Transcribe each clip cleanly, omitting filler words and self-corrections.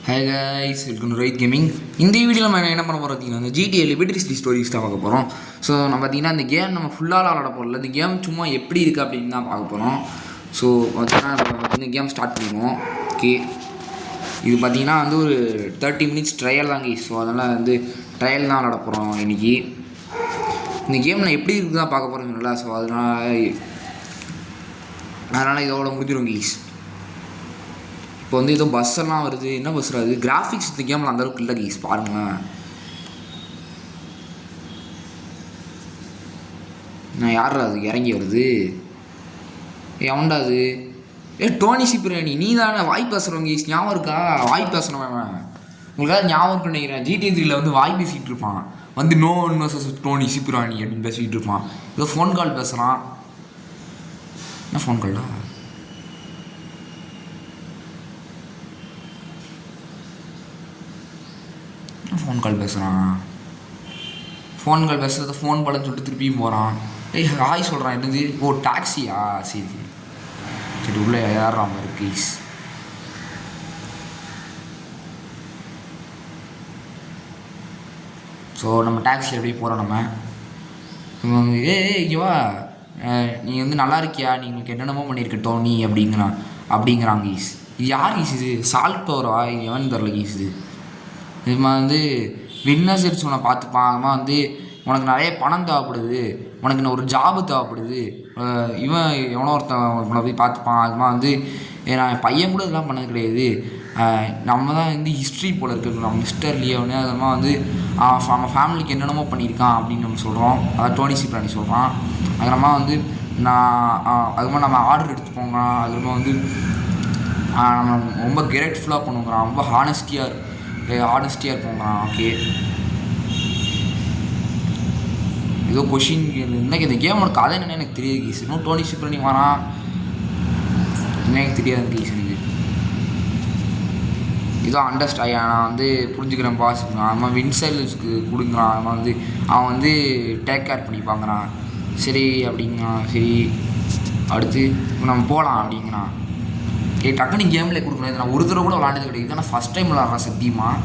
Hi guys, welcome to right gaming. இந்த வீடியோவில் நம்ம என்ன பண்ண போகிறோம் பார்த்தீங்கன்னா, இந்த GTA லிபர்ட்டி சிட்டி ஸ்டோரிஸ் தான் பார்க்க போகிறோம். ஸோ நம்ம பார்த்தீங்கன்னா இந்த கேம் நம்ம ஃபுல்லாக விளாட போகல, இந்த கேம் சும்மா எப்படி இருக்குது அப்படின்னு தான் பார்க்க போகிறோம். ஸோ பார்த்தீங்கன்னா நம்ம இந்த கேம் ஸ்டார்ட் பண்ணுவோம். ஓகே, இது பார்த்தீங்கன்னா வந்து ஒரு 30 மினிட்ஸ் ட்ரையல் தான் கைஸ். ஸோ அதனால் வந்து ட்ரையல் தான் விளாட போகிறோம் இன்றைக்கி. இந்த கேமில் எப்படி இருக்குது தான் பார்க்க போகிறோம் சொன்னல. ஸோ அதனால் இதோட முடிஞ்சிடும் கைஸ். இப்போ வந்து ஏதோ பஸ் எல்லாம் வருது. என்ன பஸ் வருது? கிராஃபிக்ஸ் இந்த கேமில் அந்தளவுக்கு இல்லை கைஸ், பாருங்களேன். நான் யாரா அது இறங்கி வருது? எவன்டா அது? டோனி சிப்ரானி, நீ தானே வாய் பேசுகிறவங்க கைஸ், ஞாபகம் இருக்கா? வாய் பேசுகிறவன் உங்களுக்காக ஞாபகம் இருக்குன்னு நினைக்கிறேன். GTA 3 வந்து வாய் பேசிகிட்டு இருப்பான், வந்து நோ ஒன் வர்சஸ் டோனி சிப்ரானி அப்படின்னு பேசிக்கிட்டு இருப்பான். ஏதோ ஃபோன் கால் பேசுகிறான். என்ன ஃபோன் கால்டா? ஃபோன் கால் பேசுகிறான். ஃபோன் கால் பேசுகிறத ஃபோன் படம்னு சொல்லிட்டு திருப்பியும் போகிறான். ஹாய் சொல்கிறான். என்னது? ஓ, டாக்ஸியா? சரி சரி, உள்ளே ஏறாம இருக்கு ப்ளீஸ். ஸோ நம்ம டாக்ஸி அப்படியே போகிறோம். நம்ம இங்கே வா, நீ வந்து நல்லா இருக்கியா, நீ உங்களுக்கு என்னென்னமோ பண்ணியிருக்க டோனி அப்படிங்கிறாங்க ஈஸ். இது யார் ஈஸ்? இது சால்ட்டோரா? இது எவன் தெரில ஈஸ். இது வந்து வின்னர்ஸ் எடுத்து உன்னை பார்த்துப்பான். அதுமா வந்து உனக்கு நிறைய பணம் தேவைப்படுது, உனக்கு இன்னும் ஒரு ஜாபு தேவைப்படுது, இவன் எவனோ ஒருத்தன் உன்னை போய் பார்த்துப்பான். அதுமா வந்து நான் பையன் கூட இதெல்லாம் பண்ணது கிடையாது, நம்ம தான் வந்து ஹிஸ்ட்ரி போல் இருக்குது, நம்ம மிஸ்டர் லியோன்னு. அதுமா வந்து அவன் ஃபேமிலிக்கு என்னென்னமோ பண்ணியிருக்கான் அப்படின்னு நம்ம சொல்கிறோம். அதான் டோனி சிப்ரானி சொல்கிறான். அதுமா வந்து அதுமா நம்ம ஆர்டர் எடுத்துப்போங்க. அதுமா வந்து நம்ம ரொம்ப கிரேட்ஃபுல்லாக பண்ணுங்கிறான், ரொம்ப ஹானஸ்டியாக இருப்போங்கிறான். ஓகே, ஏதோ கொஷின் இன்னைக்கு இந்த கேமோட கதை என்னென்னு எனக்கு தெரியாது கீஸ். இன்னும் டோனி சிப்ரானி வரான், இன்னும் எனக்கு தெரியாது கீஸ். எனக்கு ஏதோ நான் வந்து புரிஞ்சுக்கிறேன் பாஸ். அவன் வின்சைல்ஸ்க்கு கொடுக்குறான். அவன் வந்து டேக் கேர் பண்ணிப்பாங்கிறான். சரி அப்படிங்கிறான். சரி, அடுத்து நம்ம போகலாம் அப்படிங்கிறான். டக்குனு கேமில் கொடுக்கணும். இது நான் ஒரு தடவை கூட விளாண்டது கிடையாது, ஆனால் ஃபஸ்ட் டைம் விளாட்றேன் சத்தியமாக.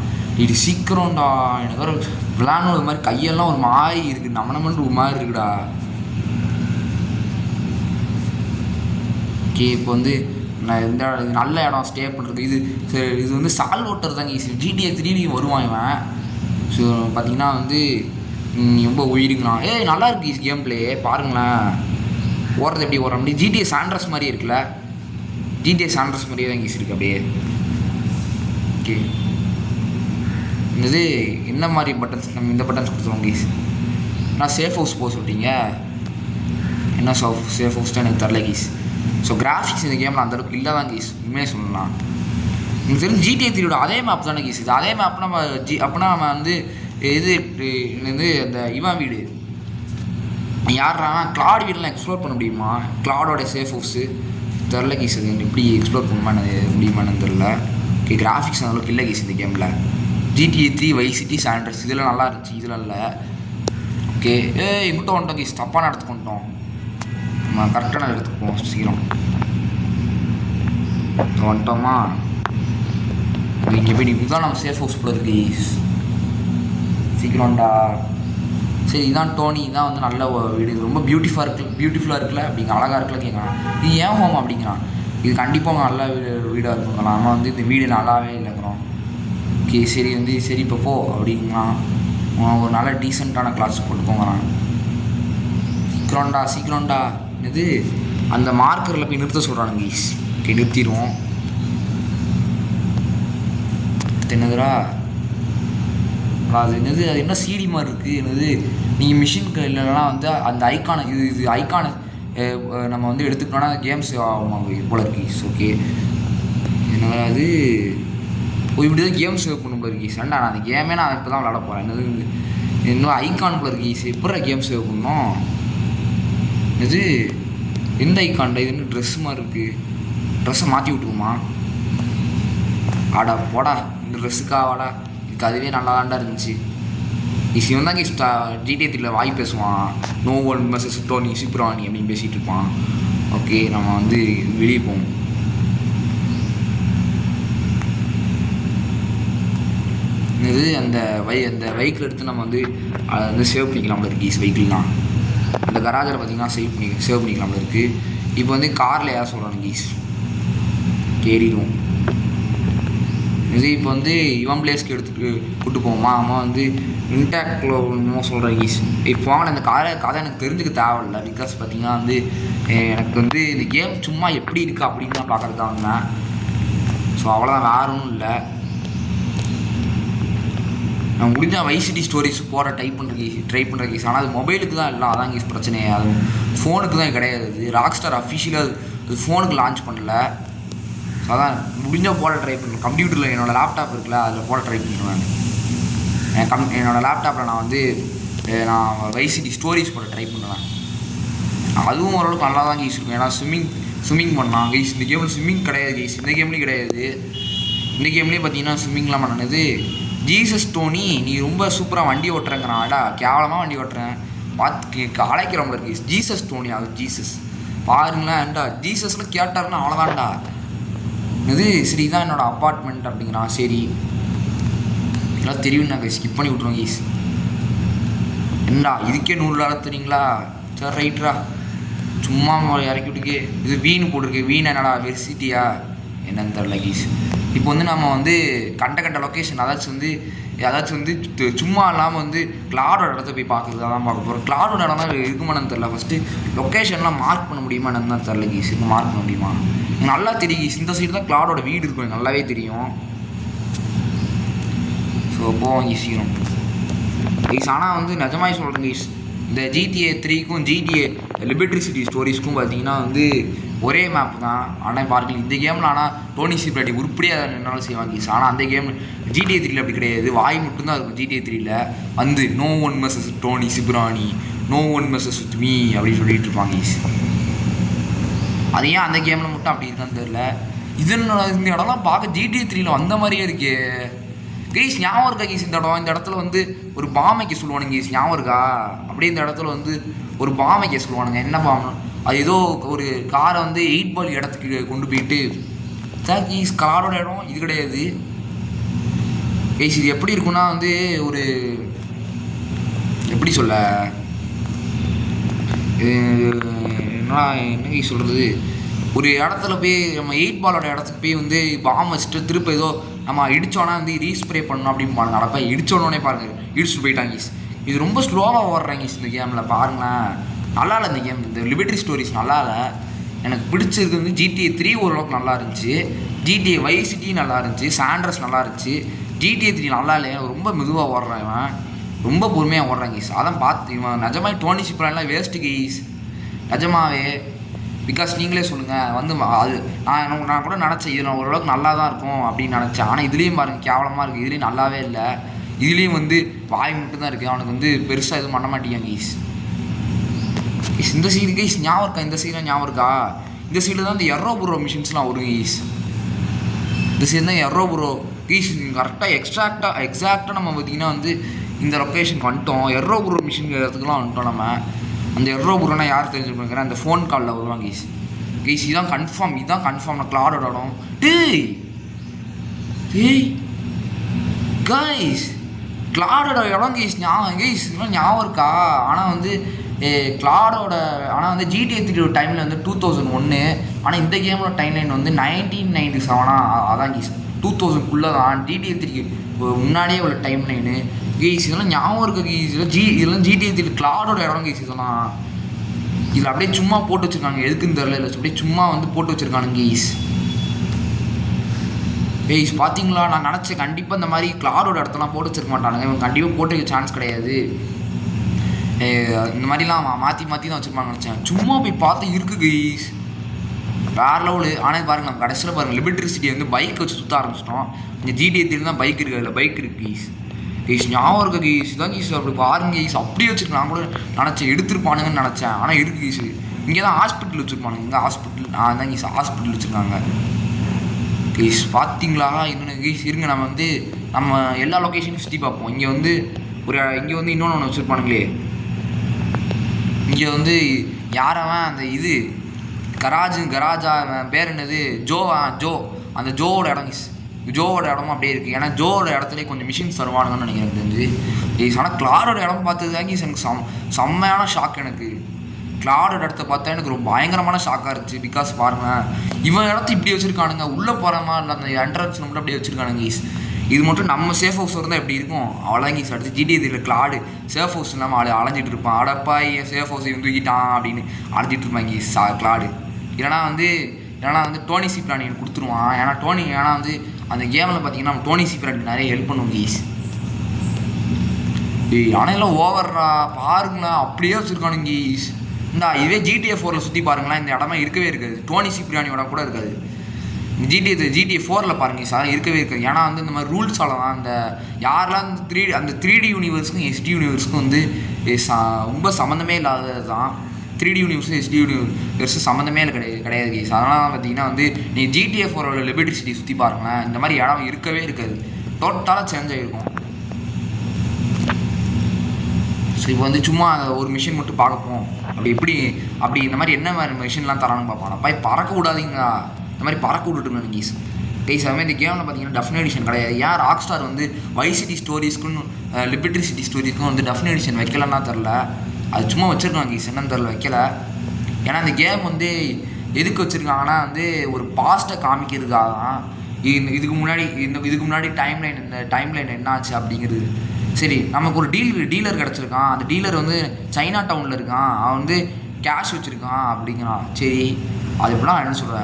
இது சீக்கிரம்டா, எனக்கு வேறு விளாட்ணும். ஒரு மாதிரி கையெல்லாம் ஒரு மாதிரி இருக்குது, நம்மன்ற ஒரு மாதிரி இருக்குடா. ஓகே, இப்போ வந்து நான் இந்த நல்ல இடம் ஸ்டே பண்ணுறது. இது வந்து சால்வோட்டர் தாங்க ஈஸி. GTA 3 வருவான் இவன். ஸோ பார்த்தீங்கன்னா வந்து ரொம்ப உயிருங்களாம். நல்லா இருக்குது ஈஸி கேம் பிளே, பாருங்களேன். ஓடுறது எப்படி ஓடுற அப்படி GTA சாண்ட்ரஸ் மாதிரியே இருக்குல்ல. GTA சாண்ட்ரஸ் மாதிரியே தான் ஈஸி இருக்குது அப்படியே. ஓகே, இது என்ன மாதிரி பட்டன்ஸ்? நம்ம இந்த பட்டன்ஸ் கொடுத்துருவோம் கீஸ். நான் சேஃப் ஹவுஸ் போக சொல்லிட்டீங்க. என்ன சேஃப் ஹவுஸ் தான் எனக்கு தரல கீஸ். ஸோ கிராஃபிக்ஸ் இந்த கேமில் அந்தளவுக்கு இல்லை தான் கீஸ், உண்மையாக சொல்லலாம். எனக்கு தெரிஞ்சு GTA 3 அதே மேப் தானே கீஸ். இது அதே மேப் நம்ம அப்படின்னா நம்ம வந்து இது அந்த இவன் வீடு யாரா கிளாட் வீடெலாம் எக்ஸ்ப்ளோர் பண்ண முடியுமா? கிளாடோட சேஃப் ஹவுஸு தெரில கீஸ். அது எப்படி எக்ஸ்ப்ளோர் முடியுமான்னு தெரில. ஓகே, கிராஃபிக்ஸ் அந்தளவுக்கு இல்லை கீஸ் இந்த கேமில். GTA 3 வைஸ் சிட்டி சாண்ட்ரஸ் இதெல்லாம் நல்லா இருந்துச்சு, இதெல்லாம் இல்லை. ஓகே, எங்கிட்ட வந்துட்டோம் கீஸ், தப்பான இடத்துக்கு வந்துட்டோம். நம்ம கரெக்டான இடத்துக்கு போவோம் சீக்கிரம். வந்துட்டோமா? இங்கே போய் இதுதான் நம்ம சேஃப் ஹவுஸ் போல இருக்கு கீஸ். சீக்கிரம்டா. சரி, இதுதான் டோனி, இதான் வந்து நல்ல வீடு, இது ரொம்ப பியூட்டிஃபுல்லாக இருக்குல்ல அப்படிங்க, அழகாக இருக்குல்ல கேட்குறான். இது ஏன் ஹோம் அப்படிங்கிறான். இது கண்டிப்பாக நல்ல வீடாக இருக்குங்களா. நம்ம வந்து இந்த வீடு நல்லாவே இல்லைங்கிறோம். ஓகே, சரி வந்து சரி இப்போ போ அப்படிங்களாம். ஒரு நல்ல டீசெண்டான கிளாஸ் போட்டு போங்கிறான். சீக்கிரம்டா. இது அந்த மார்க்கரில் போய் நிறுத்த சொல்கிறானுங்க ஈஸ். ஓகே, நிறுத்திடுவோம். என்னதுடா அது? அது என்ன சிடி மாதிரி இருக்குது? நீங்கள் மிஷினுக்கு இல்லைன்னா வந்து அந்த ஐக்கானை இது ஐக்கானை நம்ம வந்து எடுத்துக்கிட்டோன்னா அந்த கேம்ஸ் ஆகும் போல இருக்கு. ஓகே, என்ன அது? இப்படி தான் கேம் சேவ் பண்ணும் போல இருக்கு. சண்டா, நான் அந்த கேமே நான் இப்போ தான் விளாட போகிறேன். இன்னும் ஐக்கான் போல இருக்கு. எப்படி கேம் சேவ் பண்ணணும்? எந்த ஐக்கான்டா? இது இன்னும் ட்ரெஸ் மாதிரி இருக்குது. ட்ரெஸ்ஸை மாற்றி விட்டுருமா? ஆடா போடா, இந்த ட்ரெஸ்ஸுக்கா வாடா. இதுக்கு அதுவே நல்லா தாண்டா இருந்துச்சு. இவன் தான் GTA 3 வாய் பேசுவான். நோ ஒன் வர்சஸ் டோனி சிப்ரானி அப்படின்னு பேசிகிட்டு இருப்பான். ஓகே, நம்ம வந்து வெளியே போவோம். இது அந்த வெஹிக்கிள் எடுத்து நம்ம வந்து அதை வந்து சேவ் பண்ணிக்கலாம் போல இருக்குது வெஹிக்கிள்லாம். அந்த கராஜில் பார்த்தீங்கன்னா சேவ் பண்ணிக்கலாம் போல இருக்குது. இப்போ வந்து காரில் யார் சொல்கிறாங்க கீஸ் ஏறிடுவோம். இது இப்போ வந்து இவன் பிளேஸ்க்கு எடுத்துகிட்டு கூப்பிட்டு போவோமா, அம்மா வந்து இன்டாக்டில் ஒன்றுமோ சொல்கிற கீஸ். இப்போ அந்த கதை எனக்கு தெரிஞ்சுக்க தேவையில்லை. பிகாஸ் பார்த்தீங்கன்னா வந்து எனக்கு வந்து இந்த கேம் சும்மா எப்படி இருக்குது அப்படின்னு தான் பார்க்குறது தான் வந்தேன். ஸோ அவ்வளோதான், வேறு ஒன்றும் இல்லை. நான் முடிஞ்சால் வைசிட்டி ஸ்டோரிஸ் போகிற ட்ரை பண்ணுற கேஸ். ஆனால் அது மொபைலுக்கு தான் இல்லை, அதான் கேஸ் பிரச்சனை. அது ஃபோனுக்கு தான் கிடையாது. அது ராக்ஸ்டார் அஃபிஷியலாக அது ஃபோனுக்கு லான்ச் பண்ணல. ஸோ அதான் முடிஞ்சால் போட ட்ரை பண்ணுவேன். கம்ப்யூட்டரில் என்னோடய லேப்டாப் இருக்குல்ல, அதில் போட ட்ரை பண்ணுவேன். என்னோடய லேப்டாப்பில் நான் வந்து நான் வைசிட்டி ஸ்டோரிஸ் போட ட்ரை பண்ணுவேன். அதுவும் ஓரளவுக்கு நல்லா தான் கேஸ் இருக்கும். ஏன்னா ஸ்விம்மிங் பண்ணலாம் கேஸ். இந்த கேமில் ஸ்விம்மிங் கிடையாது கேஸ். இந்த கேம்லேயும் கிடையாது. இந்த கேம்லேயும் பார்த்தீங்கன்னா ஸ்விம்மிங்லாம் பண்ணது. ஜீசஸ் டோனி நீ ரொம்ப சூப்பராக வண்டி ஓட்டுறேங்கிறான்டா, கேவலமாக வண்டி ஓட்டுறேன் பார்த்து அழைக்கிறவங்கள இருக்கு. ஜீசஸ் டோனி, அது ஜீசஸ் பாருங்களேன்டா. ஜீசஸில் கேட்டாருன்னா அவ்வளோதான்டா. இது சரி, இதான் என்னோடய அப்பார்ட்மெண்ட் அப்படிங்கிறான். சரி எல்லாம் தெரியும், நாங்கள் ஸ்கிப் பண்ணி விட்ருவோம் கீஸ். என்னடா இதுக்கே $100 தெரியுங்களா? சரி ரைட்ரா, சும்மா இறக்கி விட்டுக்கு. இது வீணு போட்டிருக்கு. வீண் என்னடா வெர்சிட்டியா என்னன்னு தெரில கீஸ். இப்போ வந்து நம்ம வந்து கண்ட லொக்கேஷன் அதாச்சும் வந்து சும்மா இல்லாமல் வந்து கிளாடோட இடத்த போய் பார்க்குறது தான் பார்க்க போகிறோம். கிளாடோட இடம் தான் இருக்குமானு தெரில. ஃபஸ்ட்டு லொக்கேஷன்லாம் மார்க் பண்ண முடியுமா என்னன்னு தான் தெரில கீஸ். இப்போ மார்க் பண்ண முடியுமா? எனக்கு நல்லா தெரியும் கீஸ். இந்த சைடு தான் கிளாடோட வீடு இருக்கும், எனக்கு நல்லாவே தெரியும். ஸோ போவோம் கீஸ் சீக்கிரம் கீஸ். ஆனால் வந்து நிஜமாய் சொல்கிறேன் கீஸ், இந்த GTA 3க்கும் GTA லிபர்ட்டி சிட்டி ஸ்டோரிஸ்க்கும் பார்த்தீங்கன்னா வந்து ஒரே மேப் தான். ஆனால் பார்க்கல இந்த கேமில். ஆனால் டோனி சிப்ராட்டி உருப்படியாக என்னாலும் செய்வாங்க கீஸ். ஆனால் அந்த கேம் GTA 3ல் அப்படி கிடையாது. வாய் மட்டும்தான் இருக்கும் GTA 3ல். வந்து no one messes Tony Cipriani, no one messes with me அப்படின்னு சொல்லிட்டு இருப்பாங்க கீஸ். அது ஏன் அந்த கேமில் மட்டும் அப்படி இருக்கான்னு தெரில. இந்த இடம்லாம் பார்க்க GTA 3ல் வந்த மாதிரியே இருக்கே கீஸ். ஞாபகம் இருக்கா கீஸ்? இந்த இடத்துல வந்து ஒரு பாமைக்கு சொல்லுவானுங்க கீஸ், ஞாபகம் இருக்கா? அப்படியே இந்த இடத்துல வந்து ஒரு பாமைக்க சொல்லுவானுங்க. என்ன பாம்பு அது? ஏதோ ஒரு காரை வந்து 8 பால் இடத்துக்கு கொண்டு போயிட்டு தான் கீஸ். காரோட இடம் இது கிடையாது கீஸ். இது எப்படி இருக்குன்னா வந்து ஒரு எப்படி சொல்ல, என்ன கீஸ் சொல்கிறது, ஒரு இடத்துல போய் நம்ம 8 பாலோட இடத்துக்கு போய் வந்து பாம்பு வச்சுட்டு திருப்ப ஏதோ நம்ம இடித்தோன்னா வந்து ரீஸ்ப்ரே பண்ணணும் அப்படின்னு பாருங்க. நடப்பா இடித்தோடனே பாருங்கள் இடிச்சுட்டு போயிட்டாங்க கீஸ். இது ரொம்ப ஸ்லோவாக ஓடுறாங்க கீஸ் இந்த கேமில். பாருங்களேன், நல்லா இல்லை இந்த கேம். இந்த லிபர்ட்டி ஸ்டோரிஸ் நல்லா இல்லை. எனக்கு பிடிச்சது வந்து GTA 3 ஓரளவுக்கு நல்லா இருந்துச்சு. GTA வைஸ் சிட்டி நல்லா இருந்துச்சு. சாண்ட்ரஸ் நல்லா இருந்துச்சு. GTA 3 நல்லா இல்லை, ரொம்ப மெதுவாக ஓடுறான் இவன், ரொம்ப பொறுமையாக ஓடுறான் கீஸ். அதான் பார்த்து இவன் நிஜமாக டோனி சிப்ரானிலாம் வேஸ்ட்டு கீஸ் நிஜமாவே. பிகாஸ் நீங்களே சொல்லுங்கள் வந்து அது நான் கூட நினச்சேன் இது நான் ஓரளவுக்கு நல்லா தான் இருக்கும் அப்படின்னு நினச்சேன். ஆனால் இதுலேயும் பாருங்கள் கேவலமாக இருக்குது. இதுலேயும் நல்லாவே இல்லை. இதுலேயும் வந்து வாய் மட்டும் தான் இருக்குது. அவனுக்கு வந்து பெருசாக எதுவும் பண்ண மாட்டேங்க கீஸ். இந்த சைடு கீஸ் ஞாபகம் இருக்கா? இந்த சைடெலாம் ஞாபகம் இருக்கா? இந்த சைடில் தான் இந்த எர்ரோபுரோ மிஷின்ஸ்லாம் வரும் கீஸ். இந்த சைடு தான் எர்ரோபுரோ கீஸ். கரெக்டாக எக்ஸாக்டாக நம்ம பார்த்திங்கன்னா வந்து இந்த லொக்கேஷனுக்கு வந்துட்டோம். எர்ரோபுரோ மிஷின் இடத்துக்குலாம் வந்துட்டோம் நம்ம. அந்த எர்ரோபுரோனா யார் தெரிஞ்சுக்கிறேன், அந்த ஃபோன் காலில் வருவாங்க கீஸ். கீஸ் இதுதான் கன்ஃபார்ம் நான் கிளாடோட இடம். டேய் கைஸ், கிளாடோட இடம் கீஸ் கீஸ் இதெல்லாம் ஞாபகம் இருக்கா? ஆனால் வந்து கிளாடோட ஆனால் வந்து GTA 3 டைமில் வந்து 2001. ஆனால் இந்த கேமோட டைம் லைன் வந்து 1997. அதான் கீஸ் 2000க்குள்ளே தான். GTA 3க்கு முன்னாடியே உள்ள டைம் லைனு கீஸ். இதெல்லாம் ஞாபகம் இருக்க கீஸ். இதெல்லாம் GTA 3 கிளாடோட இடம் கீஸ். இதெல்லாம் இதில் அப்படியே சும்மா போட்டு வச்சுருக்காங்க, எதுக்குன்னு தெரில. இல்லை அப்படியே சும்மா வந்து போட்டு வச்சுருக்கானுங்க கீஸ். கீஸ் பார்த்தீங்களா, நான் நினச்சேன் கண்டிப்பாக இந்த மாதிரி கிளாடோட இடத்தெல்லாம் போட்டு வச்சுருக்க மாட்டானுங்க. இவங்க கண்டிப்பாக போட்டு வைக்க சான்ஸ் கிடையாது. இந்த மாதிரிலாம் மாற்றி தான் வச்சுருப்பாங்க நினச்சேன். சும்மா போய் பார்த்து இருக்குது கீஸ், வேறு லெவலு. ஆனால் பாருங்கள் நம்ம கடைசியில் பாருங்கள் லிபர்ட்டி சிட்டி வந்து பைக் வச்சு சுற்ற ஆரம்பிச்சிட்டோம். இந்த GTA 3 தான் பைக் இருக்குது, அதில் பைக் இருக்குது கீஸ். கீஸ் ஞாபகம் இருக்க கீஸ் தான் கீஸ். அப்படி பாருங்க கீஸ், அப்படியே வச்சுருக்கேன். நான் கூட நினச்சேன் எடுத்துருப்பானுங்கன்னு நினச்சேன். ஆனால் இருக்குது கீஸ். இங்கே தான் ஹாஸ்பிட்டல் வச்சுருப்பானுங்க. இங்கே ஹாஸ்பிட்டல் தான் கீஸ் ஹாஸ்பிட்டல் வச்சுருக்காங்க கீஸ். பார்த்தீங்களா இன்னொன்று கீஸ்? இருங்க நம்ம வந்து நம்ம எல்லா லொக்கேஷனையும் சுற்றி பார்ப்போம். இங்கே வந்து இன்னொன்று வச்சுருப்பானுங்களே. இங்கே வந்து யாரவன் அந்த இது கராஜா பேர் என்னது, ஜோ அந்த ஜோவோட இடம் கீஸ். ஜோவோட இடமும் அப்படியே இருக்குது. ஏன்னா ஜோவோட இடத்துல கொஞ்சம் மிஷின்ஸ் தருவானுங்கன்னு நினைக்கிறேன் தெரிஞ்சு கைஸ். ஆனால் கிளாடோட இடம் பார்த்தது தான் கைஸ் எனக்கு செம்மையான ஷாக். எனக்கு கிளாடோட இடத்த பார்த்தா எனக்கு ரொம்ப பயங்கரமான ஷாக்காக இருந்துச்சு. பிகாஸ் பாருங்கள், இவன் இடத்த இப்படி வச்சுருக்கானுங்க, உள்ளே போகிற மாதிரி இல்லை, அந்த என்ட்ரன்ஸ் மட்டும் அப்படியே வச்சுருக்கானுங்க கைஸ். இது மட்டும் நம்ம சேஃப் ஹவுஸ் இருந்தால் எப்படி இருக்கும் அவ்வளோதான் கைஸ். அடுத்து GTA கிளாடு சேஃப் ஹவுஸ் இல்லாமல் அலைஞ்சிட்டு இருப்பான். அடப்பா என் சேஃப் ஹவுஸ் இவன் தூக்கிட்டான் அப்படின்னு அழைஞ்சிட்டு இருப்பாங்க கைஸ் கிளாடு. இல்லைனா வந்து டோனி சி பிராணி கொடுத்துருவான். ஏன்னா வந்து அந்த கேமில் பார்த்தீங்கன்னா நம்ம டோனி சி பிராணி நிறைய ஹெல்ப் பண்ணுவோம் கைஸ். ஆனால் எல்லாம் ஓவர்ரா பாருங்களா, அப்படியே வச்சுருக்கானுங்க கைஸ். இதே GTA 4 சுற்றி பாருங்களேன், இந்த இடமா இருக்கவே இருக்காது. டோனி சி பிராணியோட கூட இருக்காது. GTA 4 பாருங்க சார் இருக்கவே இருக்காது. ஏன்னா வந்து இந்த மாதிரி ரூல்ஸால தான் அந்த யாரெல்லாம் அந்த 3D யூனிவர்ஸுக்கும் SD யூனிவர்ஸுக்கும் வந்து ரொம்ப சம்மந்தமே இல்லாதது தான். 3D யூனிவர்ஸும் SD யூனிவர்ஸும் சம்மந்தமே கிடையாது கேஸ். அதனால் பார்த்தீங்கன்னா வந்து நீ GTA 4 லிபர்ட்டி சிட்டி சுற்றி பாருங்களேன், இந்த மாதிரி இடம் இருக்கவே இருக்காது. டோட்டலாக சேஞ்ச் ஆகிருக்கும். ஸோ இப்போ வந்து சும்மா ஒரு மிஷின் மட்டும் பார்க்கப்போம். அப்படி இந்த மாதிரி என்ன மாதிரி மிஷின்லாம் தரான்னு பார்ப்பான். அப்போ பறக்க விடாதீங்க, இந்த மாதிரி பறக்க விட்டுட்டுருங்க கீஸ். கைஸ் அதுமாதிரி இந்த கேமில் பார்த்தீங்கன்னா டெஃபினட் எடிஷன் கிடையாது. ஏன் ராக்ஸ்டார் வந்து வைஸ் சிட்டி ஸ்டோரிஸ்க்குன்னு லிபர்ட்டி சிட்டி ஸ்டோரிஸ்க்கும் வந்து டெஃபினட் எடிஷன் வைக்கலன்னா தெரில. அது சும்மா வச்சுருக்காங்க கீஸ், என்னன்னு தெரில வைக்கல. ஏன்னா இந்த கேம் வந்து எதுக்கு வச்சுருக்காங்கன்னா வந்து ஒரு பாஸ்ட்டை காமிக்கிறதுக்காக தான். இதுக்கு முன்னாடி டைம்லைன் என்ன ஆச்சு அப்படிங்கிறது. சரி, நமக்கு ஒரு டீலர் கிடச்சிருக்கான். அந்த டீலர் வந்து சைனா டவுனில் இருக்கான். அவன் வந்து கேஷ் வச்சுருக்கான் அப்படிங்கிறான். சரி, அது எப்படிலாம் என்ன சொல்கிற,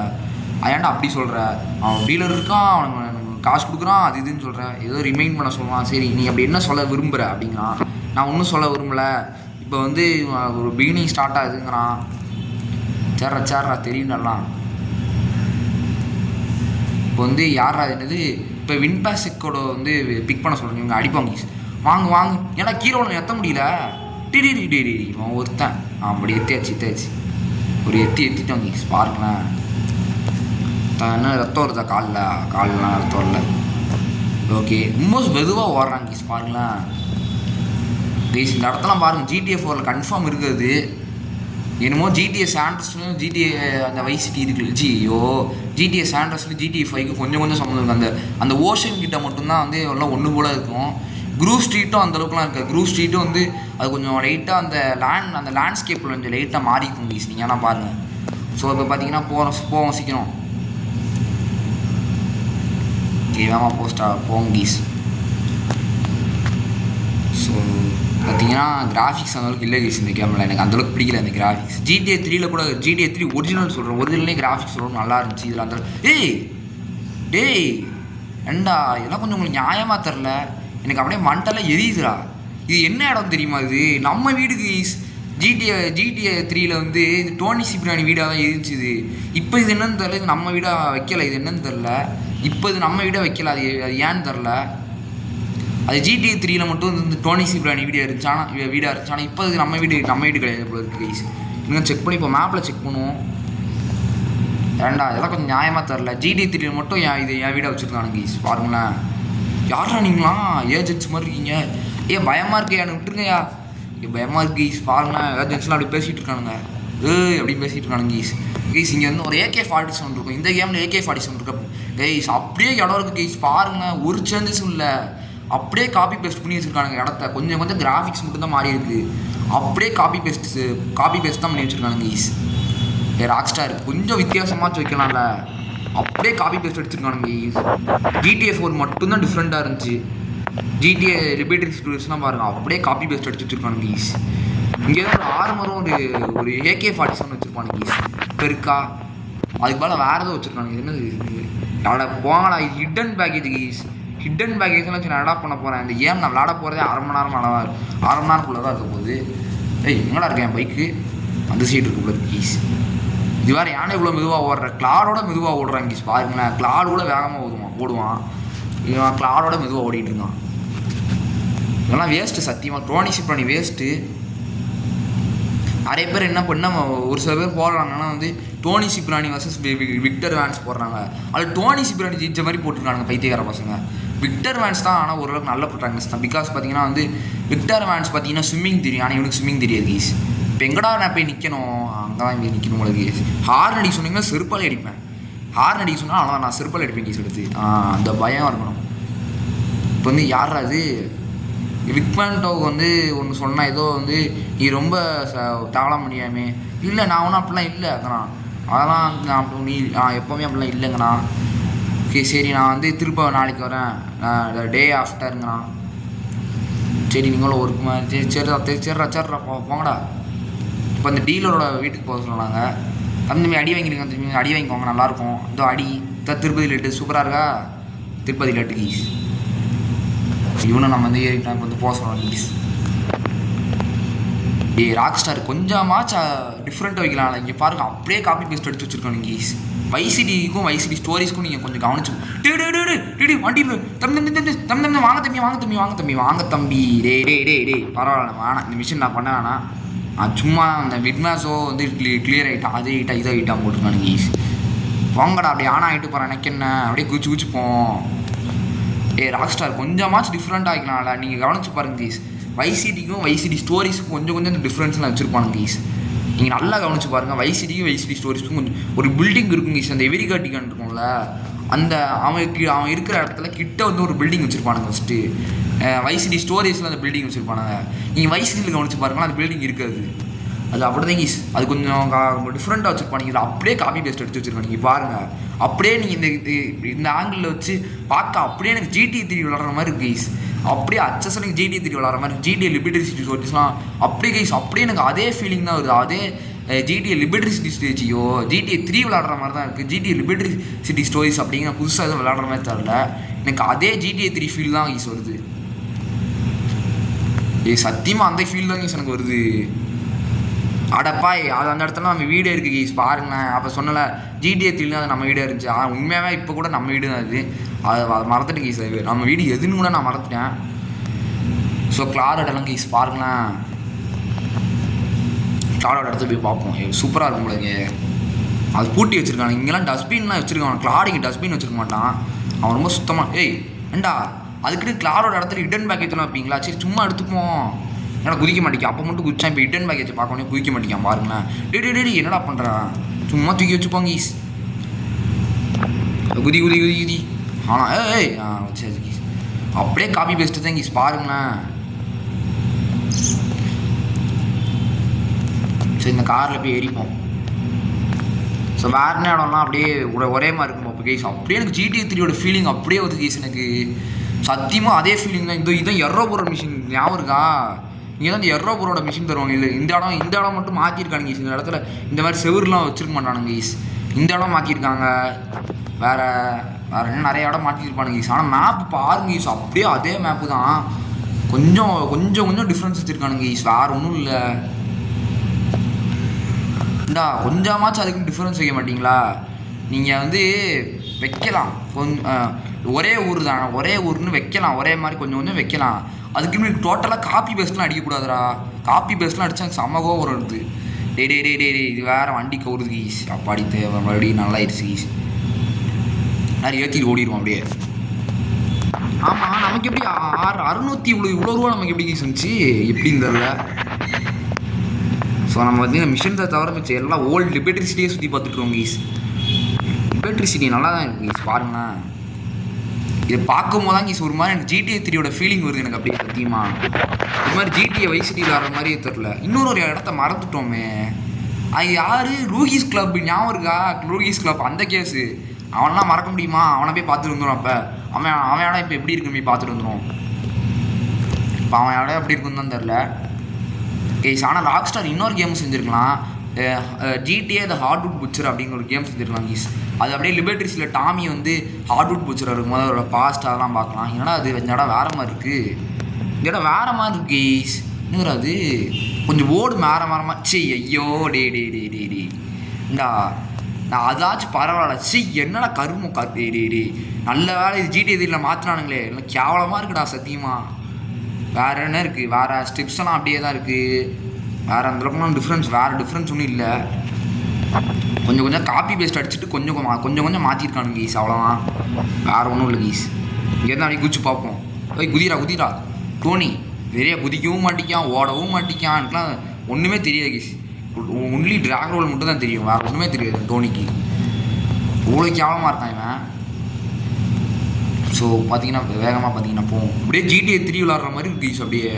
ஏன்டா அப்படி சொல்கிற, அவன் டீலர் இருக்கான், அவனுக்கு காசு கொடுக்குறான், அது இதுன்னு சொல்கிறேன், ஏதோ ரிமைண்ட் பண்ண சொல்லுவான். சரி, நீ அப்படி என்ன சொல்ல விரும்புகிற அப்படிங்கிறான். நான் ஒன்றும் சொல்ல விரும்பலை, இப்போ வந்து ஒரு பிகினிங் ஸ்டார்ட் ஆகுதுங்கிறான். சேர்றா தெரியும்லாம். இப்போ வந்து யாரா என்னது, இப்போ வின்பேசிக்கோட வந்து பிக் பண்ண சொல்கிறேன். இவங்க அடிப்பாங்க, வாங்க ஏன்னா கீழே ஒன்று எத்த முடியல. டிடி அவன் ஒருத்தன் அப்படி எத்தியாச்சு ஒரு எத்திட்டோங்க பாருங்களேன். என்ன ரத்தம் வருதா கால்லாம் ரத்தம் வரல. ஓகே, ரொம்ப மெதுவாக ஓடுறாங்க கீஸ் பாருங்களேன். கைஸ் இந்த இடத்தெல்லாம் பாருங்கள், GTA 4 கன்ஃபார்ம் இருக்குது. என்னமோ GTA சாண்டர்ஸ்னு GTA அந்த வைஸ் சிட்டி இருக்குல்ல, GTA சாண்டர்ஸ்னு GTA 5க்கு கொஞ்சம் சம்மந்தம் இருக்குது. அந்த ஓஷன் கிட்ட மட்டும்தான் வந்து எல்லாம் ஒன்று போல் இருக்கும். க்ரூவ் ஸ்ட்ரீட்டும் அந்தளவுக்குலாம் இருக்காது. க்ரூவ் ஸ்ட்ரீட்டும் வந்து அது கொஞ்சம் லைட்டாக அந்த லேண்ட்ஸ்கேப்பில் கொஞ்சம் லைட்டாக மாறி இருக்கும் கீஸ். நீங்கள் ஆனால் பாருங்கள். ஸோ இப்போ பார்த்தீங்கன்னா போவோம் சீக்கிரம். வேகமாக போவோம் கீஸ். ஸோ பார்த்தீங்கன்னா கிராஃபிக்ஸ் அந்தளவுக்கு இல்லை கீஸ் இந்த கேமில். எனக்கு அந்தளவுக்கு பிடிக்கல இந்த கிராஃபிக்ஸ். GTA 3 கூட GTA 3 ஒரிஜினல் சொல்கிறேன், ஒரிஜினல்லே கிராஃபிக்ஸ் ரொம்ப நல்லா இருந்துச்சு. இதில் அந்த டேய் ஏண்டா இதெல்லாம் கொஞ்சம் உங்களுக்கு நியாயமாக தெரில. எனக்கு அப்படியே மண்டெல்லாம் எரியுதுடா. இது என்ன இடம் தெரியுமா, இது நம்ம வீடு கீஸ். GTA 3 வந்து இது டோனி சி பிராணி வீடாக தான் இருந்துச்சு. இப்போ இது என்னன்னு தெரில, இது நம்ம வீடாக வைக்கல. இது என்னன்னு தெரில, இப்போ இது நம்ம வீடாக வைக்கல. அது ஏன்னு தெரில. அது GTA 3 மட்டும் இந்த டோனி சி பிராணி வீடாக இருந்துச்சு. ஆனால் இப்போ இது நம்ம வீடு கிடையாது போல இருக்குது கைஸ். இன்னும் செக் பண்ணி இப்போ மேப்பில் செக் பண்ணுவோம். ஏண்டா இதெல்லாம் கொஞ்சம் நியாயமாக தெரில. GTA 3 மட்டும் இது என் வீடாக வச்சுருக்கானுங்க கைஸ் பாருங்களேன். யாரா நீங்களாம் ஏஜென்ட்ஸ் மாதிரி இருக்கீங்க? பயமாக இருக்கு, எனக்கு விட்டுருங்கய்யா. பயமாக இருக்கு கைஸ் பாருங்களேன். ஏஜென்ட்ஸ்லாம் அப்படி பேசிகிட்டு இருக்கானுங்க. அப்படி பேசிகிட்டு இருக்கானுங்க கைஸ். இங்கே வந்து ஒரு AK-47 இருக்கும். இந்த கேமில் AK-47 இருக்கு கைஸ். அப்படியே இடம் இருக்குது கைஸ் பாருங்கள். ஒரு சேஞ்சஸும் இல்லை, அப்படியே காப்பி பேஸ்ட் பண்ணி வச்சுருக்கானுங்க இடத்த. கொஞ்சம் கிராஃபிக்ஸ் மட்டும் தான் மாறி இருக்குது. அப்படியே காப்பி பேஸ்ட் தான் பண்ணி வச்சுருக்கானுங்க கைஸ். ராக்ஸ்டார் கொஞ்சம் வித்தியாசமாச்சு வைக்கலாம்ல, அப்படியே காப்பி பேஸ்ட் அடிச்சிருக்கானுங்க கைஸ். GTA 4 மட்டும்தான் டிஃப்ரெண்ட்டாக இருந்துச்சு. GTA லிபர்ட்டி சிட்டிஸ்லாம் பாருங்கள், அப்படியே காப்பி பேஸ்ட் அடிச்சு வச்சுருக்கானுங்க கைஸ். இங்கே தான் ஒரு ஆர்மரும் ஒரு AK-47 வச்சுருப்பானுங்க கைஸ். பெருக்கா அதுக்கு மேலே வேறு எதுவும் வச்சுருக்கானுங்க. என்னது போங்கடா, இது ஹிடன் பேக்கேஜ் கைஸ். ஹிடன் பேக்கேஜ்லாம் வச்சு நான் அடாப்ட் பண்ண போகிறேன். இந்த கேம் நான் விளாட போகிறதே அரை மணி நேரக்குள்ளே தான் இருக்க போகுது. எங்கடா இருக்கேன் என் பைக்கு, அந்த சைடு இருக்குள்ள கீஸ். இது வேறு யானை இவ்வளோ மெதுவாக ஓடுற, கிளாடோட மெதுவாக ஓடுறாங்க கீஸ் பாருங்களேன். கிளாடு கூட வேகமாக ஓடுவான். இவன் கிளாடோட மெதுவாக ஓடிட்டு இருக்கான். இதெல்லாம் வேஸ்ட்டு சத்தியமாக. டோனி சி பிராணி வேஸ்ட்டு. நிறைய பேர் என்ன பண்ண, ஒரு சில பேர் போடுறாங்கன்னா வந்து டோனி சி பிராணி வர்சஸ் விக்டர் வேன்ஸ் போடுறாங்க. அது டோனி சி பிராணி ஜெயிச்ச மாதிரி போட்டுருக்காங்க பைத்தியக்கார பசங்க. விக்டர் வேன்ஸ் தான் ஆனால் ஓரளவுக்கு நல்ல ப்ரோட்டாகனிஸ்ட் தான். பிகாஸ் பார்த்தீங்கன்னா வந்து விக்டர் வேன்ஸ் பார்த்தீங்கன்னா ஸ்விம்மிங் தெரியும், ஆனால் இவனுக்கு ஸ்விம்மிங் தெரியாது கீஸ். இப்போ எங்கடா நான் போய் நிற்கணும், அங்கே தான் போய் நிற்கணும் உங்களுக்கு. ஹார்ன் அடிக்க சொன்னீங்கன்னா செருப்பாலே அடிப்பேன். ஹார்ன் அடிக்க சொன்னால் அவ்வளோ நான் செருப்பால் அடிப்பேன் கீஸ் எடுத்து. அந்த பயம் இருக்கணும். இப்போ வந்து யாரா அது விக்மெண்டோவுக்கு வந்து ஒன்று சொன்னால் ஏதோ வந்து நீ ரொம்ப தாழ முடியாமே. இல்லை நான் ஒன்றும் அப்படிலாம் இல்லை அதெல்லாம் அப்படி நீ எப்போவுமே அப்படிலாம் இல்லைங்கண்ணா. ஓகே சரி நான் வந்து திரும்ப நாளைக்கு வரேன் டே ஆஃப்டருங்கண்ணா. சரி நீங்களும் ஒரு சரிடா போங்கடா. இப்போ அந்த டீலரோட வீட்டுக்கு போக சொன்னாங்க. தம்பி அடி வாங்கிடுங்க திரும்பி அடி வாங்கிக்கோங்க நல்லாயிருக்கும். இதோ அடி திருப்பதி லெட்டு சூப்பராக இருக்கா திருப்பதி லெட்டு கீஸ். இவனும் நம்ம வந்து ஏறிட்டோம். இப்போ வந்து போக சொல்லலாம் கீஸ். ராக் ஸ்டார் கொஞ்சமாச்சா டிஃப்ரெண்ட்டாக வைக்கலாம். இங்கே பாருங்க அப்படியே காப்பி பேஸ்ட் அடிச்சு வச்சுருக்கோம் கீஸ். வைசிடிக்கும் வைசிடி ஸ்டோரிஸ்க்கும் நீங்கள் கொஞ்சம் கவனிச்சு வண்டி தம்பி வாங்க தம்பி டே பரவாயில்ல வேணாம். இந்த மிஷின் நான் பண்ண வேணாம். சும்மா அந்த விட்மாஸோ வந்து கிளியர் ஆகிட்டான். அது ஆகிட்டா இதை ஆகிட்டான் போட்டுருக்கானு கீஸ். போங்கடா அப்படியே ஆனா ஆகிட்டு போகிறேன் எனக்கு என்ன அப்படியே குச்சிப்போம். ராக் ஸ்டார் கொஞ்சமாச்சும் டிஃப்ரெண்ட் ஆகிக்கலாம்ல. நீங்கள் கவனிச்சு பாருங்க கீஸ். வைசிடிக்கும் வைசிடி ஸ்டோரிஸ்க்கும் கொஞ்சம் இந்த டிஃப்ரென்ஸ்லாம் வச்சுருப்பாங்க கீஸ். நீங்கள் நல்லா கவனிச்சு பாருங்கள். வைசிடிக்கும் வைசிடி ஸ்டோரிஸ்க்கும் கொஞ்சம் ஒரு பில்டிங் இருக்கும் கீஸ். அந்த எவிரிகாட்டிகான் இருக்கும்ல அந்த அவன் இருக்கிற இடத்துல கிட்ட வந்து ஒரு பில்டிங் வச்சுருப்பானுங்க. ஃபஸ்ட்டு வைசிடி ஸ்டோரிஸில் அந்த பில்டிங் வச்சுருப்பானுங்க. நீங்கள் வைசிடியில் கவனிச்சு பாருங்களா அந்த பில்டிங் இருக்காது. அது அப்படி தான் கீஸ். அது கொஞ்சம் டிஃப்ரெண்ட்டாக வச்சுருப்பாங்க. இதில் அப்படியே காப்பி பேஸ்ட் எடுத்து வச்சுருக்காங்க. நீங்கள் பாருங்கள் அப்படியே நீங்கள் இந்த ஆங்கிளில் வச்சு பார்க்க அப்படியே எனக்கு GTA 3 விளாட்ற மாதிரி இருக்குது கீஸ். அப்படியே அச்சசனுக்கு GTA 3 விளாட்ற மாதிரி GTA லிபர்ட்டி சிட்டி ஸ்டோரிஸ்லாம் அப்படியே கீஸ். அப்படியே எனக்கு அதே ஃபீலிங் தான் வருது. அதே GTA லிபர்ட்டி சிட்டி ஸ்டேஜியோ GTA 3 விளாட்ற மாதிரி தான் இருக்குது. GTA லிபர்ட்டி சிட்டி ஸ்டோரிஸ் அப்படிங்கிற புதுசாக எதுவும் விளாட்ற மாதிரி தெரியல. எனக்கு அதே GTA 3 ஃபீல் தான் கீஸ் வருது. சத்தியமாக அந்த ஃபீல் தான் கீஸ் எனக்கு வருது. அடப்பா அது அந்த இடத்துல நம்ம வீடே இருக்குது கீஸ் பாருங்களேன். அப்போ சொன்னல GTA 3 அது நம்ம வீடே இருந்துச்சு. உண்மையாகவே இப்போ கூட நம்ம வீடு தான் அது மறந்துட்டேன் கீஸ். நம்ம வீடு எதுன்னு கூட நான் மறந்துட்டேன். ஸோ கிளாரோட இடம் கீஸ் பாருங்களேன். கிளாரோட இடத்துல போய் பார்ப்போம். சூப்பராக இருக்கும் உங்களுக்கு. அது பூட்டி வச்சுருக்காங்க. இங்கெல்லாம் டஸ்ட்பின்லாம் வச்சுருக்கான். கிளாடிக்கு டஸ்ட்பின் வச்சுருக்க மாட்டான் அவன். ரொம்ப சுத்தமாக ஏண்டா அதுக்குன்னு கிளாரோட இடத்துல ஹிடன் பேக்கேஜ்லாம் வைப்பீங்களா? சரி சும்மா எடுத்துப்போம். ஏன்னா குதிக்க மாட்டேங்க. அப்போ மட்டும் குதிச்சா இப்போ ஹிடன் பேக்கேஜை பார்க்கணும் குதிக்க மாட்டேங்க பாருங்களேன். டே என்னடா பண்ணுறான் சும்மா தூக்கி வச்சுப்போங்க கீஸ். குதி ஆனால் சரி கீஸ். அப்படியே காப்பி பேஸ்ட்டு தான் கீஸ் பாருங்களேன். சரி இந்த காரில் போய் ஏறிப்போம். ஸோ வேறு என்ன இடம்லாம் அப்படியே ஒரே மாதிரி இருக்கும் இப்போ கீஸ். அப்படியே எனக்கு GTA 3 ஃபீலிங் அப்படியே வருது கீஸ். எனக்கு சத்தியமாக அதே ஃபீலிங் தான். இதான் எர்ரோபோரோட மிஷின் ஞாபகம் இருக்கா? இங்கே தான் இந்த எர்ரோபோரோட மிஷின் தருவாங்க. இல்லை இந்த இடம் மட்டும் மாற்றிருக்கானுங்க கீஸ். இந்த இடத்துல இந்த மாதிரி செவருலாம் வச்சுருக்க மாட்டானுங்க கீஸ். இந்த இடம் மாற்றிருக்காங்க. வேறு இன்னும் நிறைய இடம் மாற்றிருப்பானுங்க கீஸ். ஆனால் மேப்பு பாருங்க கீஸ் அப்படியே அதே மேப்பு தான். கொஞ்சம் டிஃப்ரென்ஸ் வச்சுருக்கானுங்க கீஸ். வேறு ஒன்றும் இல்லை. கொஞ்சமாச்சும் அதுக்குன்னு டிஃப்ரென்ஸ் வைக்க மாட்டிங்களா? நீங்கள் வந்து வைக்கலாம். ஒரே ஊர் தான் ஒரே ஊர்னு வைக்கலாம். ஒரே மாதிரி கொஞ்சம் வைக்கலாம். அதுக்குன்னு டோட்டலாக காப்பி பேஸ்ட்லாம் அடிக்கக்கூடாதுடா. காப்பி பேஸ்ட்லாம் அடித்தா சமகோ வருது. டே இது வேறு வண்டி கவுருது கீஸ். அப்பாடி தேவை மறுபடியும் நல்லாயிருச்சு கீஸ். நிறைய ஏற்றிட்டு ஓடிடுவோம் அப்படியே. ஆமாம் நமக்கு எப்படி 600 இவ்வளோ ரூபா நமக்கு எப்படி கீஸ் இருந்துச்சு எப்படின்னு தெரில. ஸோ நம்ம வந்து மிஷின்ஸை தவிர மிச்சம் எல்லாம் ஓல்டு லிபர்ட்டி சிட்டியே சுற்றி பார்த்துட்ருவோம் கீஸ். லிபர்ட்டி சிட்டி நல்லா தான் இருக்குது கீஸ் பாருங்களேன். இதை பார்க்கும்போது தான் கீஸ் ஒரு மாதிரி எனக்கு GTA 3 ஃபீலிங் வருது எனக்கு அப்படியே சத்தியமாக. இது மாதிரி GTA வைஸ் சிட்டி விளாட்ற மாதிரியே தெரில. இன்னொரு இடத்த மறந்துட்டோமே. அது யார்? ரூகீஸ் கிளப் ஞாபகம் இருக்கா? ரூகீஸ் கிளப் அந்த கேஸு அவனெலாம் மறக்க முடியுமா? அவனை போய் பார்த்துட்டு வந்துடும். அப்போ அவன் இடம் இப்போ எப்படி இருக்குன்னு போய் பார்த்துட்டு வந்துடும். இப்போ அவன் இடம் எப்படி இருக்குன்னு தான் தெரில கேஸ். ஆனால் ராக் ஸ்டார் இன்னொரு கேம் செஞ்சுருக்கலாம். GTA த ஹார்ட்வுட் புச்சர் அப்படிங்கிற ஒரு கேம் செஞ்சுருக்கலாம் கீஸ். அது அப்படியே லிபர்ட்டிஸில் டாமி வந்து ஹார்ட்வுட் புச்சர் இருக்கும்போது அதோட பாஸ்ட் அதெல்லாம் பார்க்கலாம். ஏன்னா அது இந்த இடம் வேறு மாதிரி இருக்குது. இந்த இடம் வேறு மாதிரி இருக்கு கீஸ். இன்னும் அது கொஞ்சம் ஓடு வேறு சி ஐயோ டே இந்தா நான் அதாச்சும் பரவாயில்ல. என்னடா கருமோ டே நல்ல வேலை இது GTA 3 மாற்றினானுங்களே. இல்லை கேவலமாக இருக்குடா சத்தியமாக. வேறு என்ன இருக்குது? வேறு ஸ்டெப்ஸ் எல்லாம் அப்படியே தான் இருக்குது. வேறு அந்தளவுக்குலாம் வேறு டிஃப்ரென்ஸ் ஒன்றும் இல்லை. கொஞ்சம் காப்பி பேஸ்ட் அடிச்சுட்டு கொஞ்சம் மாற்றிருக்கானுங்க கீஸ். அவ்வளோதான் வேறு ஒன்றும் இல்லை கீஸ். இங்கேருந்து அப்படியே குதிச்சு பார்ப்போம். குதிரா டோனி நிறைய குதிக்கவும் மாட்டிக்கான் ஓடவும் மாட்டிக்கான். எனக்குலாம் ஒன்றுமே தெரியாது கீஸ். ஒன்லி ட்ராக் ரோல் மட்டும் தான் தெரியும். வேறு ஒன்றுமே தெரியாது டோனிக்கு. இவ்வளோ கேவலமாக இருக்கான் இவன். ஸோ பார்த்தீங்கன்னா வேகமாக பார்த்தீங்கன்னா போவோம். அப்படியே GTA 3 விளாட்ற மாதிரி இருக்கு கீஸ். அப்படியே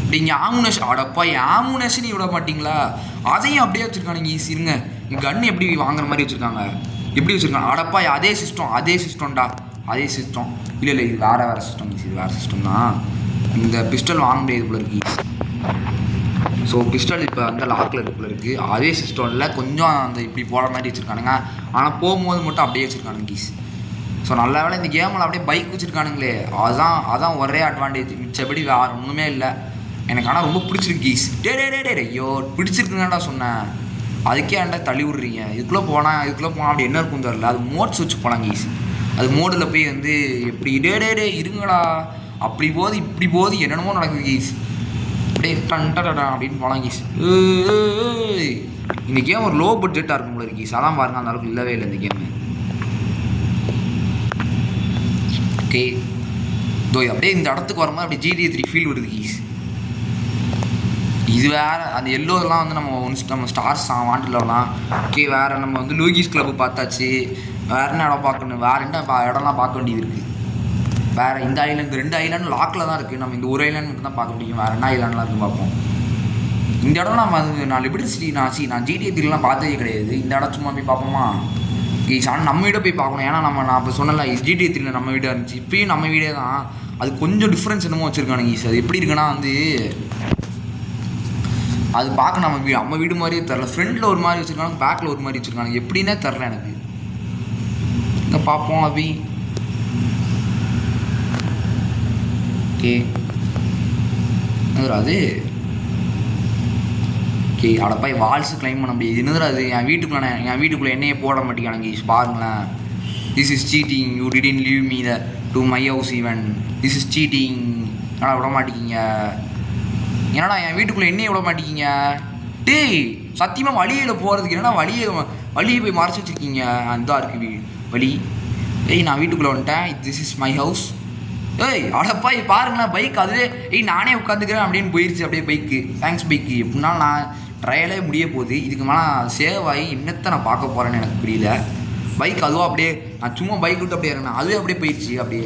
அப்படியே ஆமுனேஷன். அடப்பா ஆமுனேஷன் விட மாட்டிங்களா? அதையும் அப்படியே வச்சுருக்கானுங்க ஈஸி. இருங்க கன் எப்படி வாங்குற மாதிரி வச்சுருக்காங்க, எப்படி வச்சுருக்காங்க. அடப்பா அதே சிஸ்டம்டா, அதே சிஸ்டம். இல்லை இது வேறு சிஸ்டம் ஈஸி. இது வேறு சிஸ்டம் தான். இந்த பிஸ்டல் வாங்க முடியாது போல இருக்கு. ஸோ பிஸ்டல் இப்போ அந்த லாக்கில் இருக்குள்ள இருக்குது. அதே சிஸ்டமில் கொஞ்சம் அந்த இப்படி போகிற மாதிரி வச்சுருக்கானுங்க. ஆனால் போகும்போது மட்டும் அப்படியே வச்சுருக்கானுங்க கீஸ். ஸோ நல்ல வேலை இந்த கேமில் அப்படியே பைக் வச்சுருக்கானுங்களே, அதான் ஒரே அட்வான்டேஜ். மிச்சபடி வேறு ஒன்றுமே இல்லை எனக்கு. ஆனால் ரொம்ப பிடிச்சிருக்கு கீஸ். டே ஐயோ பிடிச்சிருக்குங்கடா சொன்னேன், அதுக்கே ஏன்டா தள்ளி விட்றீங்க. இதுக்குள்ளே போனால் அப்படி என்ன இருக்கும் தெரில. அது மோட்ஸ் வச்சு போகலாம் கீஸ். அது மோடில் போய் வந்து எப்படி டே இருங்கடா, அப்படி போகுது இப்படி போகுது என்னென்னமோ நடக்குது கீஸ். அப்படியே டன்டடா அப்படின்னு போகலாம் கீஸ். இந்த கேம் ஒரு லோ பட்ஜெட்டாக இருக்கும் போல கீஸ். அதான் பாருங்கள் அந்த அளவுக்கு இல்லவே இல்லை இந்த கேமு. ஓகே தோ அப்படியே இந்த இடத்துக்கு வரும்போது அப்படியே GTA 3 ஃபீல் வருது கீஸ். இது வேறு அந்த எல்லோரெலாம் வந்து நம்ம ஸ்டார்ஸ் வாண்டிலலாம். ஓகே வேறு நம்ம வந்து லூகிஸ் கிளப்பு பார்த்தாச்சு. வேறு என்ன இடம் பார்க்கணும், வேறு என்ன இடம்லாம் பார்க்க வேண்டியது இருக்குது. வேறு இந்த ஐலாண்ட், இந்த 2 ஐலாண்டு லாக்கில் தான் இருக்குது. நம்ம இந்த ஒரு ஐலாண்ட் மட்டும் தான் பார்க்க முடியும். வேறு என்ன ஐலாண்ட்லாம் இருக்குது பார்ப்போம். இந்த இடம் நான் லிபர்ட்டி சிட்டி நான் GTA 3 பார்த்ததே கிடையாது. இந்த இடம் சும்மா போய் பார்ப்போமா கீஸ். ஆனால் நம்ம வீடை போய் பார்க்கணும். ஏன்னா நான் இப்போ சொன்னல GTA 3 நம்ம வீடாக இருந்துச்சு, இப்போயும் நம்ம வீடே தான். அது கொஞ்சம் டிஃப்ரென்ஸ் என்னமோ வச்சுருக்கானுங்க கீஸ். அது எப்படி இருக்குன்னா வந்து அது பார்க்க நம்ம வீடு மாதிரியே தெரில. ஃப்ரண்டில் ஒரு மாதிரி வச்சுருக்காங்க, பேக்கில் ஒரு மாதிரி வச்சுருக்காங்க. எப்படின்னே தெரில எனக்கு. இங்கே பார்ப்போம் அபி. ஓகே என்னதுரா அது? ஓகே அடப்பாய் வால்ஸு கிளைம் பண்ண முடியாது. என்னதுரா அது? என் வீட்டுக்குள்ளே என்னையே போட மாட்டேங்கானுங்க பாருங்களேன். This is seating, you didn't leave me to my house even. This is seating. என்னடா விட மாட்டேங்கிங்க? என்னடா என் வீட்டுக்குள்ளே என்னையே விட மாட்டேங்கிங்க? டேய் சத்தியமாக வழியில் போகிறதுக்கு என்னடா வழியை போய் மறைச்சி வச்சுருக்கீங்க. அந்த இருக்குது வழி. நான் வீட்டுக்குள்ளே வந்துட்டேன். This is my house. அடப்பா பாருங்களேன் பைக் அதுவே நானே உட்காந்துக்கிறேன் அப்படின்னு போயிடுச்சு. அப்படியே பைக்கு தேங்க்ஸ் பைக்கு. எப்படின்னா நான் ட்ரையலே முடிய போகுது. இதுக்கு மேலே சேவ் ஆகி என்னத்தை நான் பார்க்க போகிறேன்னு எனக்கு புரியல. பைக் அதுவும் அப்படியே நான் சும்மா பைக் விட்டு அப்படியே இருக்கேன், அதுவே அப்படியே போயிடுச்சு. அப்படியே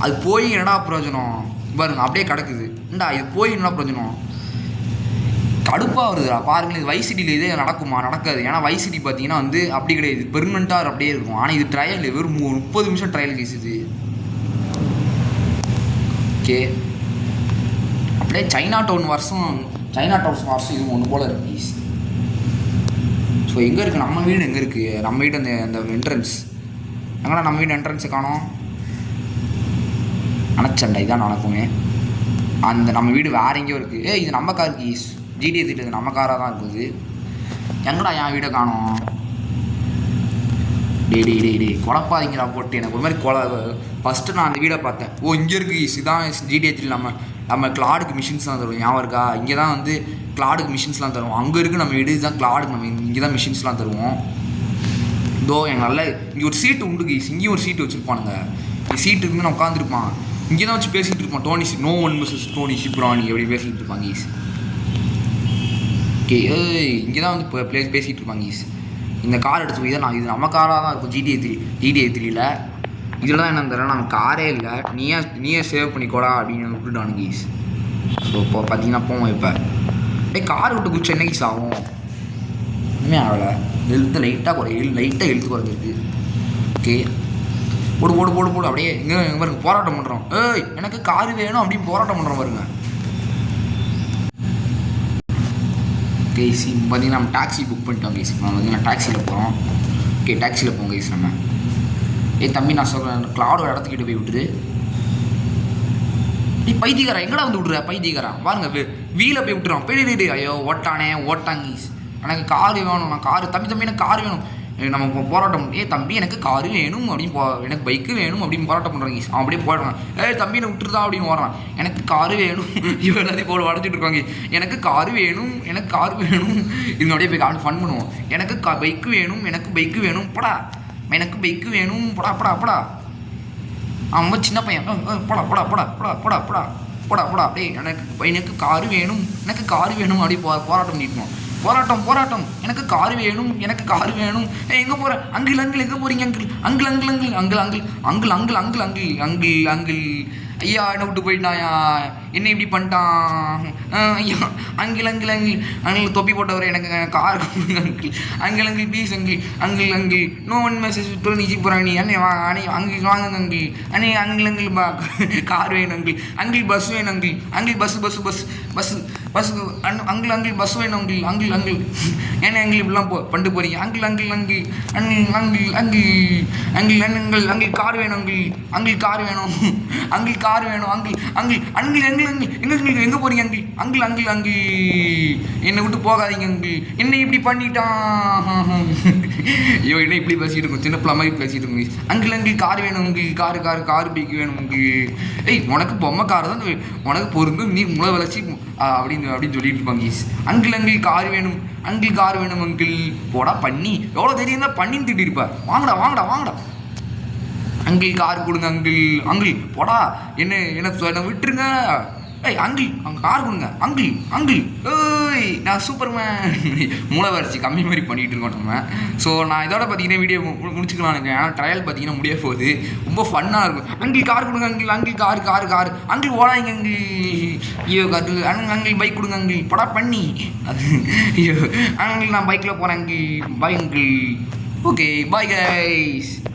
அது போய் என்னடா பிரயோஜனம் பாருங்க, அப்படியே கிடக்குது. இண்டா இது போய் என்னடா பிரயோஜனம்? கடுப்பாக வருதுடா பாருங்களேன். இது வைசிட்டியில் இதே நடக்காது. ஏன்னா வைசிட்டி பார்த்தீங்கன்னா வந்து அப்படி கிடையாது, பெர்மனெண்ட்டாக அப்படியே இருக்கும். ஆனால் இது ட்ரையல் வெறும் 30 நிமிஷம் ட்ரையல் கேஸுது. ஓகே அப்படியே சைனா டவுன் வருஷம் இது ஒன்று போல் இருக்குது ப்ளீஸ். ஸோ எங்கே இருக்குது நம்ம வீடு? எங்கே இருக்குது நம்ம வீடு? அந்த என்ட்ரன்ஸ் எங்கன்னா நம்ம வீடு என்ட்ரன்ஸை காணோம். அணைச்சண்டை இதான் நடக்குமே. அந்த நம்ம வீடு வேறு எங்கேயோ இருக்குது. இது நம்ம கார் கீஸ். GTA 3 இது நம்ம காராக தான் இருக்குது. எங்கடா என் வீடை காணோம்? டே குழப்பாதீங்களா போட்டு. எனக்கு ஒரு மாதிரி ஃபஸ்ட்டு நான் அந்த வீடை பார்த்தேன். இங்கே இருக்குது ஈஸ். இதான் GTA 3 நம்ம கிளாடுக்கு மிஷின்ஸ்லாம் தருவோம். ஞாபகம் இருக்கா? இங்கே தான் வந்து கிளாடுக்கு மிஷின்ஸ்லாம் தருவோம். அங்கே இருக்குது நம்ம வீடு. இதுதான் கிளாடுக்கு நம்ம இங்கே தான் மிஷின்ஸ்லாம் தருவோம். எனக்கு நல்ல இங்கே ஒரு சீட்டு உண்டு கீஸ். இங்கேயும் ஒரு சீட்டு வச்சுருப்பானுங்க. இங்கே சீட்டு இருந்து நான் உட்காந்துருப்பான். இங்கே தான் வச்சு பேசிகிட்டு இருப்பான். நோ ஒன் மிஸ்ஸஸ் டோனி ஷிப்ரானி அப்படி பேசிகிட்டு இருப்பாங்க ஈஸ். ஓகே இங்கே தான் வந்து இப்போ பேசிகிட்டு இருப்பாங்க ஈஸ். இந்த கார் எடுத்து போய் தான் இது நம்ம காராக தான் இருக்கும். GTA 3 இதில் தான் என்ன தெரியல, நம்ம காரே இல்லை. நீயே சேவ் பண்ணிக்கோடா அப்படின்னு விட்டுட்டானுங்க ஈஸ். ஸோ இப்போ பார்த்தீங்கன்னா போவோம். இப்போ கார் விட்டு குச்சி என்ன ஈஸ் ஆகும்? ஒன்றுமே ஆகலை. லைட்டாக எழுத்து குறைஞ்சிருக்கு. ஓகே போடு அப்படியே இங்கே பாருங்க போராட்டம் பண்ணுறோம். எனக்கு காரு வேணும் அப்படின்னு போராட்டம் பண்ணுறோம் பாருங்க. கேசி பார்த்தீங்கன்னா நம்ம டாக்ஸி புக் பண்ணிட்டோம் கேசி. நம்ம பார்த்தீங்கன்னா டாக்ஸியில் போகிறோம். ஓகே டாக்ஸியில் போவோம் கேசி. நம்ம தம்பி நான் சொல்கிறேன் கிளாடோட இடத்துக்கிட்ட போய் விட்டுரு. பைத்தியக்காரன் எங்கடா வந்து விட்ற? பைத்தியக்காரன் பாருங்க வீலை போய் விட்டுறோம். போயிடு ஐயோ ஓட்டாங்க ஈஸ். எனக்கு காரு வேணும். நான் காரு தம்பி எனக்கு காரு வேணும். நம்ம போராட்டம் தம்பி எனக்கு காரு வேணும் அப்படின்னு எனக்கு பைக்கு வேணும் அப்படின்னு போராட்டம் பண்ணுறாங்க ஈஸ். அவன் அப்படியே போடுறான். தம்பி எனக்கு விட்டுருதா அப்படின்னு ஓடுறான். எனக்கு காரு வேணும். இவன் எல்லாத்தையும் போட உடச்சிட்டு இருக்காங்க. எனக்கு காரு வேணும் இதனுடைய போய் காட்டு ஃபன் பண்ணுவோம். எனக்கு பைக்கு வேணும் படா. எனக்கு பைக்கு வேணும் படா. அவன் சின்ன பையன் படா அப்படியே எனக்கு காரு வேணும் அப்படி போராட்டம் பண்ணிட்டுருவோம். போராட்டம் போராட்டம், எனக்கு கார் வேணும், எனக்கு கார் வேணும். எங்கே போகிற அங்கிள் அங்கிள் எங்கே போகிறீங்க uncle uncle uncle uncle uncle uncle uncle uncle uncle uncle uncle uncle ஐயா என்னை விட்டு போயிட்டாயா, என்ன இப்படி பண்ணிட்டான் ஐயா, அங்கிள் அங்கிள் அங்கிள் அங்கிள் தொப்பி போட்டவர் எனக்கு கார் கொடுங்க uncle uncle uncle please uncle uncle uncle no one message விட்டு நீச்சி போகிறான் நீ அண்ணே வா அண்ணே அங்கிள் வாங்க அங்கிள் அண்ணே அங்கிள் அங்கிள் கார் வேணும் அங்கிள் அங்கிள் பஸ் வேணும் uncle uncle bus uncle uncle bus வேணும் அங்கிள் அங்கிள் அங்கிள் ஏன்னா அங்கிள் இப்படிலாம் பண்ணிட்டு போகிறீங்க uncle uncle uncle uncle uncle uncle uncle uncle car வேணும் அங்கிள் கார் வேணும் அங்கிள் கார் வேணும் uncle uncle uncle uncle uncle எங்கே போகிறீங்க அங்கிள் அங்கிள் அங்கிள் அங்கிள் என்னை விட்டு போகாதீங்க அங்கிள், என்ன இப்படி பண்ணிட்டான் ஐயோ என்ன இப்படி பேசிகிட்டு இருக்கும், சின்ன பிள்ளை மாதிரி பேசிகிட்டு இருக்கும். அங்கிள் அங்கிள் கார் வேணும் அங்கிள் கார் பைக் வேணும் அங்கிள், உனக்கு பொம்மை கார் தான் உனக்கு பொருந்தும், நீ முளை வளர்ச்சி அப்படின்னு சொல்லிட்டு இருப்பாங்க. அங்கிள் அங்கிள் கார் வேணும் அங்கிள் போடா பண்ணி, எவ்வளோ தெரியும் தான் பண்ணின்னு திட்டிருப்பா, வாங்கடா அங்கிள் கார் கொடுங்க அங்கிள் போடா என்ன விட்டுருங்க, அங்கிள் கார் கொடுங்க அங்கிள் ஏய் நான் சூப்பர்மேன் மூளை வளர்ச்சி கம்மி மாதிரி பண்ணிகிட்டு இருக்கோம் நம்ம. ஸோ நான் இதோட பார்த்தீங்கன்னா வீடியோ முடிச்சுக்கலாம் எனக்கு, ஏன்னா ட்ரையல் பார்த்தீங்கன்னா முடிய போகுது, ரொம்ப ஃபன்னாக இருக்கும். அங்கிள் கார் கொடுங்க அங்கிள் கார் அங்கிள் ஓடாங்க அங்கிள், ஐயோ அது அங்கிள் பைக் கொடுங்க அங்கிள் படா பண்ணி அது ஐயோ அங்கிள் நான் பைக்கில் போகிறேன் uncle bye uncle. Okay bye guys.